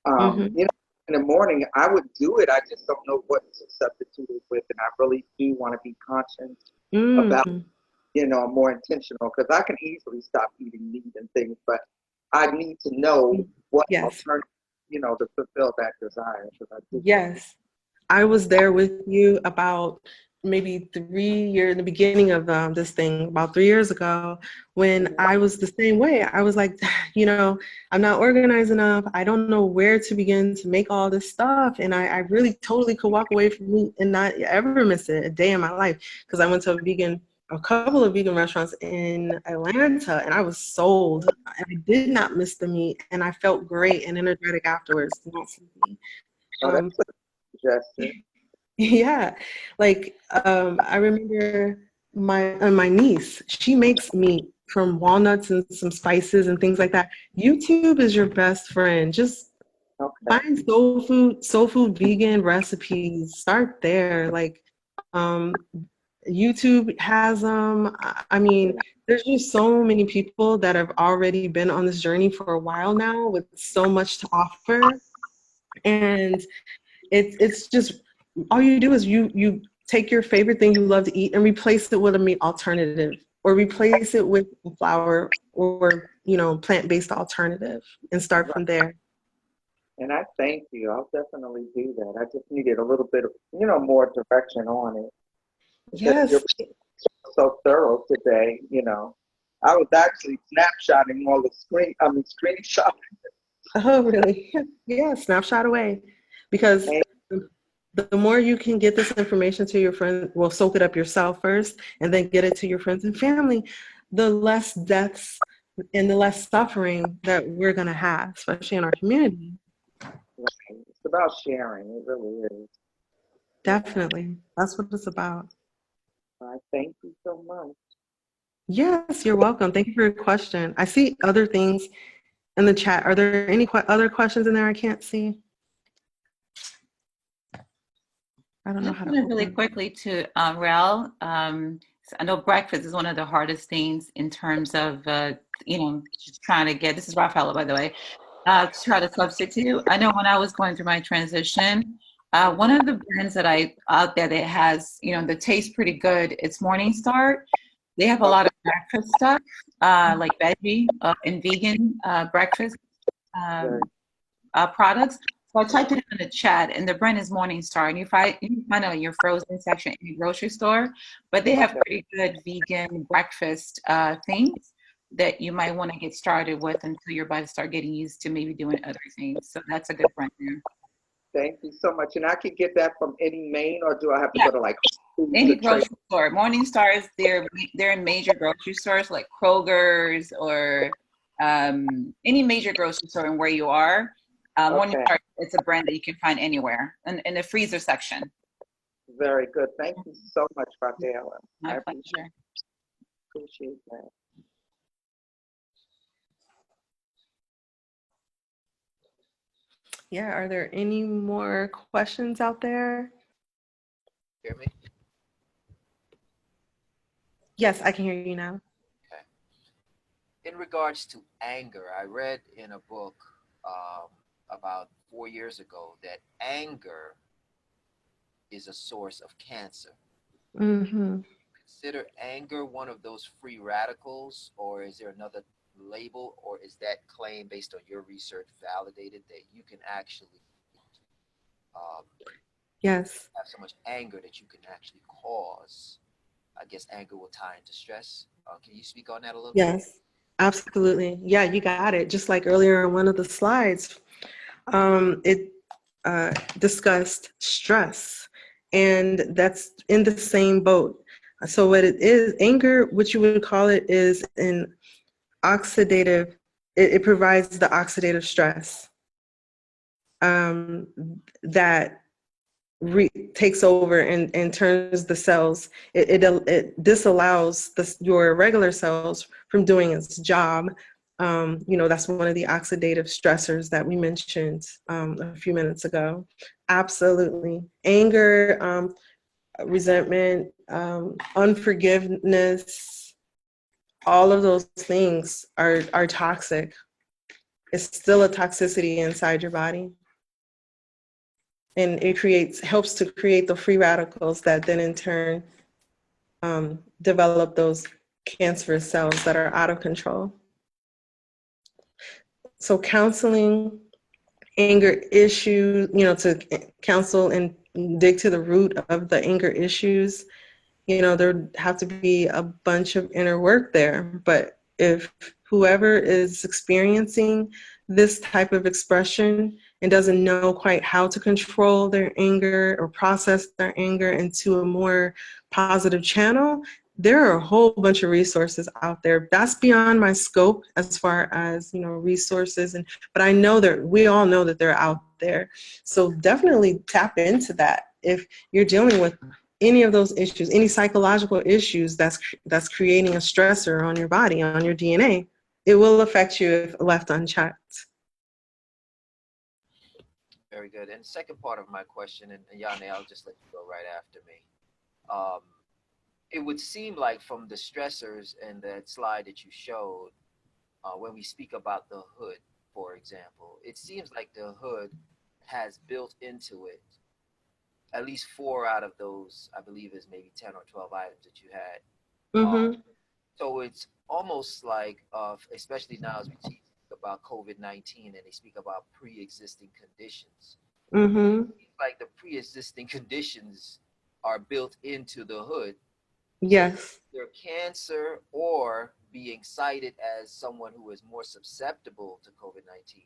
in the morning I would do it. I just don't know what to substitute it with, and I really do want to be conscious about, more intentional, because I can easily stop eating meat and things, but I need to know what alternative, to fulfill that desire. Yes. I was there with you about maybe 3 years, in the beginning of this thing, about 3 years ago, when I was the same way. I was like, I'm not organized enough. I don't know where to begin to make all this stuff. And I really totally could walk away from meat and not ever miss it a day in my life. Because I went to a couple of vegan restaurants in Atlanta, and I was sold. And I did not miss the meat, and I felt great and energetic afterwards. Not sleepy. Oh, Um, that's a suggestion. yeah, like I remember my niece. She makes meat from walnuts and some spices and things like that. YouTube is your best friend. Just Okay. find soul food vegan recipes. Start there. Like um, YouTube has them. I mean, there's just so many people that have already been on this journey for a while now with so much to offer, and it's just all you do is you take your favorite thing you love to eat and replace it with a meat alternative, or replace it with a flour or plant-based alternative, and start from there. And I thank you. I'll definitely do that. I just needed a little bit of, more direction on it. Because you're Yes. so thorough today, I was actually snapshotting all the screenshot. Oh, really? Yeah, snapshot away. Because the more you can get this information to your friends, well, soak it up yourself first, and then get it to your friends and family, the less deaths and the less suffering that we're going to have, especially in our community. Right. It's about sharing. It really is. Definitely. That's what it's about. I thank you so much. Yes, you're welcome. Thank you for your question. I see other things in the chat. Are there any other questions in there I can't see? I don't I know just how to wanted really open. quickly to Rel. So I know breakfast is one of the hardest things in terms of just trying to get. This is Rafaela, by the way. To try to substitute. I know when I was going through my transition, one of the brands that I out there that has that tastes pretty good. It's Morning Star. They have a lot of breakfast stuff, like veggie and vegan breakfast products. So I typed it in the chat, and the brand is Morningstar, and you can find it in your frozen section in your grocery store. But they have pretty good vegan breakfast things that you might want to get started with until you're about to start getting used to maybe doing other things. So that's a good brand there. Thank you so much. And I can get that from any main, or do I have to Yeah. go to like Any grocery store? Morningstar is they're in major grocery stores like Kroger's or any major grocery store and where you are. Morningstar, it's a brand that you can find anywhere in the freezer section. Very good. Thank you so much, Rafaela. My pleasure. Appreciate that. Yeah, are there any more questions out there? Hear me? Yes, I can hear you now. Okay. In regards to anger, I read in a book about 4 years ago that anger is a source of cancer. Mm-hmm. Consider anger one of those free radicals, or is there another label, or is that claim based on your research validated that you can actually Yes. have so much anger that you can actually cause? I guess anger will tie into stress. Can you speak on that a little bit? Yes, absolutely. Yeah, you got it. Just like earlier on one of the slides, it discussed stress, and that's in the same boat. So what it is, anger, what you would call it, is an oxidative, it provides the oxidative stress that takes over and turns the cells. It disallows your regular cells from doing its job. That's one of the oxidative stressors that we mentioned a few minutes ago. Absolutely. Anger, resentment, unforgiveness, all of those things are toxic. It's still a toxicity inside your body. And it helps to create the free radicals that then in turn develop those cancerous cells that are out of control. So counseling anger issues, to counsel and dig to the root of the anger issues, there would have to be a bunch of inner work there. But if whoever is experiencing this type of expression and doesn't know quite how to control their anger or process their anger into a more positive channel, there are a whole bunch of resources out there. That's beyond my scope as far as, resources. But I know that we all know that they're out there. So definitely tap into that. If you're dealing with any of those issues, any psychological issues that's creating a stressor on your body, on your DNA, it will affect you if left unchecked. Very good. And the second part of my question, and Yane, I'll just let you go right after me. Um, it would seem like from the stressors and that slide that you showed, when we speak about the hood, for example, it seems like the hood has built into it at least 4 out of those, I believe is maybe 10 or 12 items that you had. Mm-hmm. So it's almost like, especially now as we speak about COVID-19 and they speak about pre-existing conditions. Mm-hmm. Like the pre-existing conditions are built into the hood. Yes. Their cancer or being cited as someone who is more susceptible to COVID-19.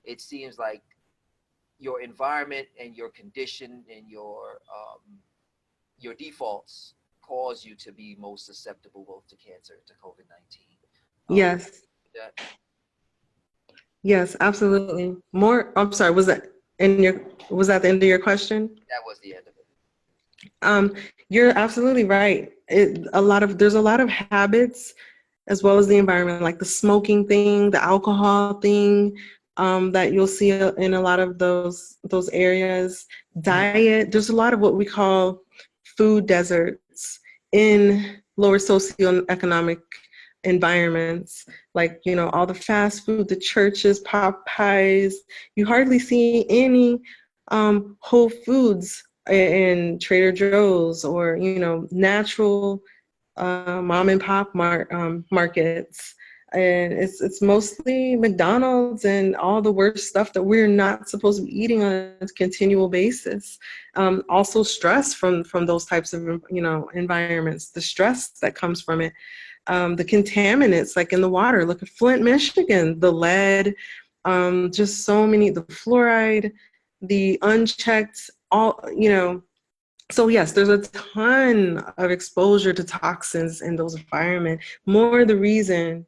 It seems like your environment and your condition and your defaults cause you to be most susceptible both to cancer to COVID-19. Yes. That, Yes, absolutely. More, I'm sorry, was that the end of your question? that was the end of it. You're absolutely right. There's a lot of habits as well as the environment, like the smoking thing, the alcohol thing, that you'll see in a lot of those areas. Diet, there's a lot of what we call food deserts in lower socioeconomic environments, like, all the fast food, the churches, Popeyes. You hardly see any Whole Foods in Trader Joe's or, natural mom and pop markets. And it's mostly McDonald's and all the worst stuff that we're not supposed to be eating on a continual basis. Also stress from those types of, environments, the stress that comes from it. The contaminants like in the water, look at Flint, Michigan, the lead, just so many, the fluoride, the unchecked, all, so yes, there's a ton of exposure to toxins in those environments. More the reason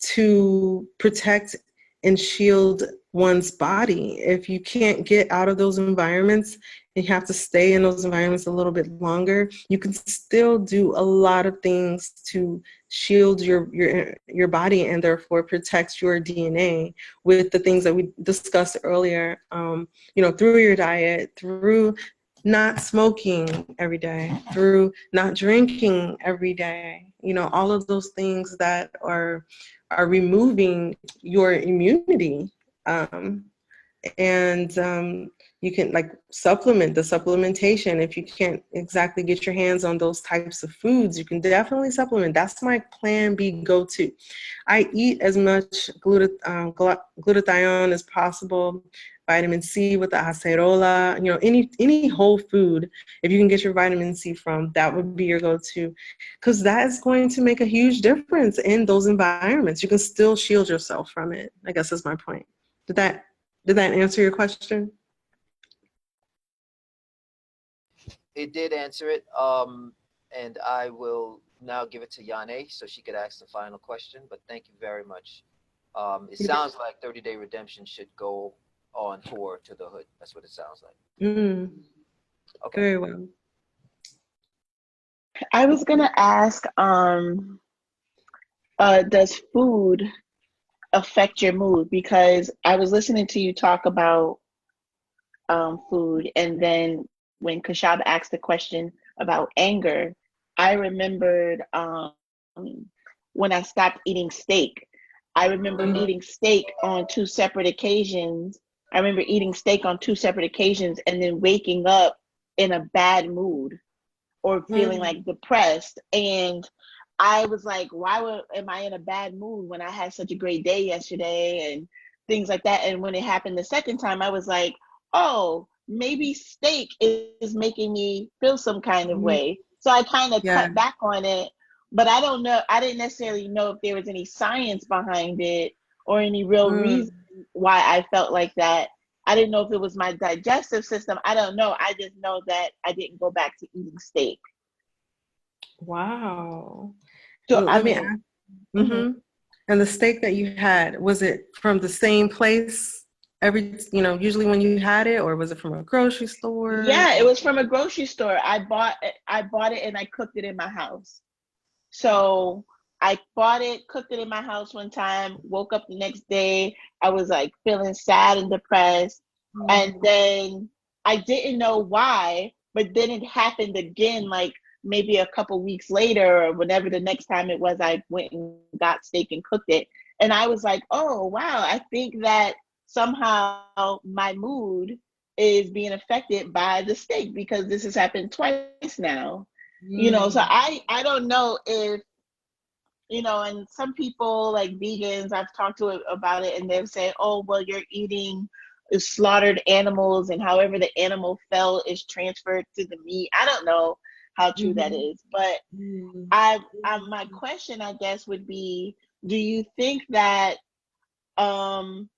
to protect and shield one's body. If you can't get out of those environments and you have to stay in those environments a little bit longer, you can still do a lot of things to shield your body and therefore protect your DNA with the things that we discussed earlier, through your diet, through not smoking every day, through not drinking every day, all of those things that are removing your immunity. And you can the supplementation. If you can't exactly get your hands on those types of foods, you can definitely supplement. That's my plan B go-to. I eat as much glutathione as possible, vitamin C with the acerola, any whole food. If you can get your vitamin C from, that would be your go-to, because that is going to make a huge difference in those environments. You can still shield yourself from it, I guess is my point. Did that answer your question? It did answer it. And I will now give it to Yane so she could ask the final question. But thank you very much. It sounds like 30-day redemption should go on tour to the hood. That's what it sounds like. Okay. Very well. I was gonna ask, does food affect your mood? Because I was listening to you talk about food, and then when Kashab asked the question about anger, I remembered when I stopped eating steak. I remember eating steak on 2 separate occasions. I remember eating steak on 2 separate occasions and then waking up in a bad mood or feeling like depressed. And I was like, am I in a bad mood when I had such a great day yesterday and things like that? And when it happened the second time, I was like, oh, maybe steak is making me feel some kind of Mhm. way. So I kind of Yeah. cut back on it, but I don't know. I didn't necessarily know if there was any science behind it or any real reason Mm. why I felt like that. I didn't know if it was my digestive system. I don't know. I just know that I didn't go back to eating steak. Wow. So, Well, I let me mean, ask. mhm. Mm-hmm. And the steak that you had, was it from the same place usually when you had it, or was it from a grocery store? Yeah, it was from a grocery store. I bought it and I cooked it in my house. So I bought it, cooked it in my house one time, woke up the next day. I was like feeling sad and depressed. And then I didn't know why, but then it happened again, like maybe a couple weeks later or whenever the next time it was, I went and got steak and cooked it. And I was like, oh, wow, I think that somehow my mood is being affected by the steak because this has happened twice now. So Mm. I don't know if, and some people like vegans, I've talked to about it, and they've said, oh, well, you're eating slaughtered animals, and however the animal fell is transferred to the meat. I don't know how true that Mhm. is, but Mm. my question, I guess, would be, do you think that um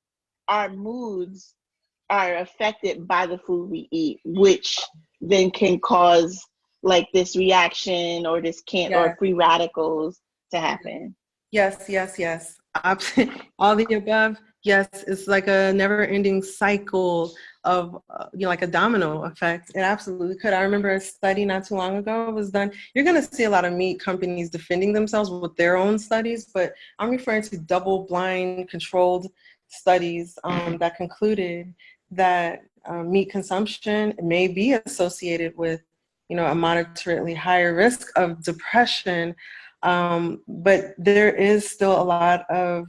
our moods are affected by the food we eat, which then can cause like this reaction or this can't or Yes. free radicals to happen? Yes, yes, yes. All the above. Yes, it's like a never-ending cycle of, like a domino effect. It absolutely could. I remember a study not too long ago was done. You're going to see a lot of meat companies defending themselves with their own studies, but I'm referring to double-blind controlled studies that concluded that meat consumption may be associated with, a moderately higher risk of depression, but there is still a lot of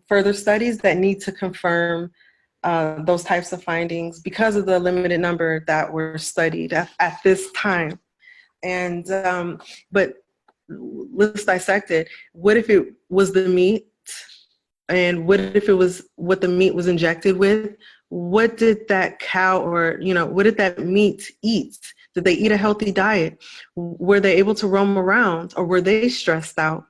further studies that need to confirm those types of findings because of the limited number that were studied at this time. And but let's dissect it. What if it was the meat, and what if it was what the meat was injected with? What did that cow, or what did that meat eat? Did they eat a healthy diet? Were they able to roam around, or were they stressed out?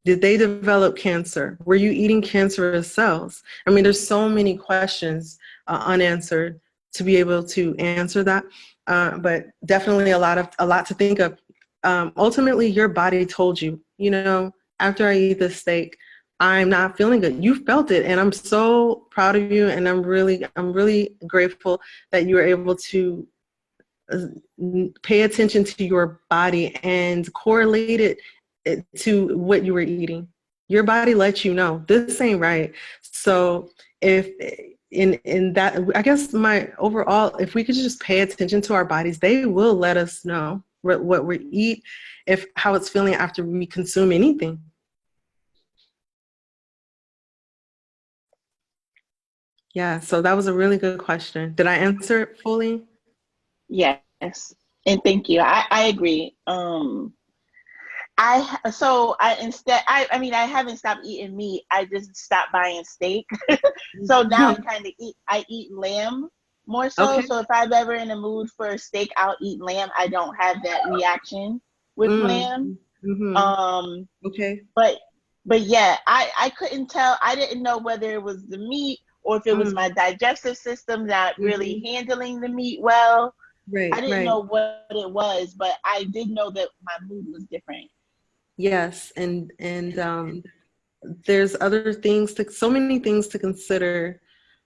Did they develop cancer? Were you eating cancerous cells? I mean, there's so many questions unanswered to be able to answer that. But definitely a lot to think of. Ultimately, your body told you, after I eat this steak, I'm not feeling good. You felt it, and I'm so proud of you, and I'm really grateful that you were able to uh, pay attention to your body and correlate it to what you were eating. Your body lets you know this ain't right. So if in that, I guess my overall, if we could just pay attention to our bodies, they will let us know what we eat, if how it's feeling after we consume anything. Yeah, so that was a really good question. Did I answer it fully? Yes, and thank you. I agree. I instead, I mean, I haven't stopped eating meat. I just stopped buying steak. So now I eat lamb more so. Okay. So if I'm ever in a mood for a steak, I'll eat lamb. I don't have that reaction with Mm. lamb. Mm-hmm. Um, Okay. but yeah, I couldn't tell. I didn't know whether it was the meat or if it was Mm. my digestive system not really Mm-hmm. handling the meat well. I Right, didn't right. know what it was, but I did know that my mood was different. Yes, and there's other things so many things to consider.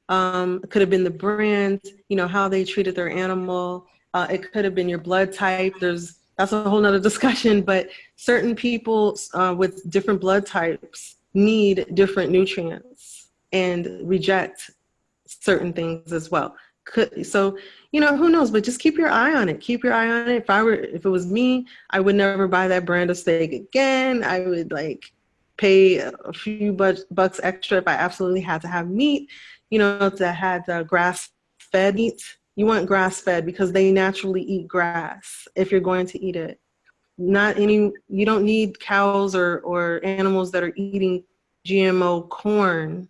It could have been the brand, how they treated their animal. It could have been your blood type. That's a whole nother discussion, but certain people with different blood types need different nutrients and reject certain things as well. So, who knows, but just keep your eye on it. Keep your eye on it. If it was me, I would never buy that brand of steak again. I would pay a few bucks extra if I absolutely had to have meat, that had grass fed meat. You want grass fed because they naturally eat grass if you're going to eat it. You don't need cows or animals that are eating GMO corn.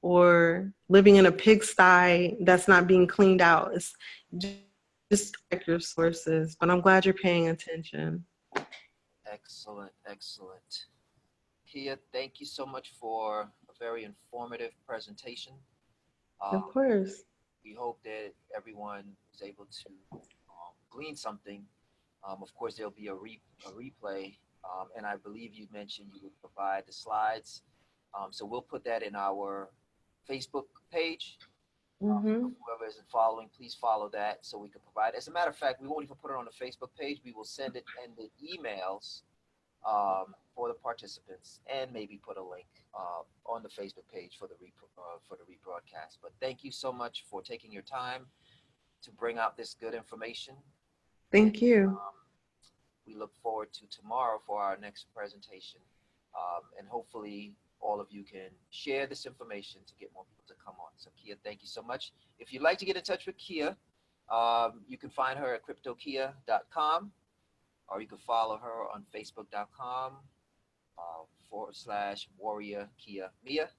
or living in a pigsty that's not being cleaned out. It's just check your sources, but I'm glad you're paying attention. Excellent, excellent. Kia, thank you so much for a very informative presentation. Of Um, course. we hope that everyone was able to glean something. Of course, there'll be a replay, and I believe you mentioned you would provide the slides. So we'll put that in our Facebook page. Mm-hmm. Whoever isn't following, please follow that so we can provide. As a matter of fact, we won't even put it on the Facebook page. We will send it in the emails for the participants, and maybe put a link on the Facebook page for the rebroadcast. But thank you so much for taking your time to bring out this good information. Thank you. We look forward to tomorrow for our next presentation, and hopefully all of you can share this information to get more people to come on. So Kia, thank you so much. If you'd like to get in touch with Kia, you can find her at CryptoKia.com, or you can follow her on Facebook.com /Warrior Kia Mia.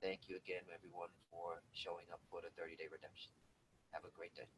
Thank you again, everyone, for showing up for the 30-day redemption. Have a great day.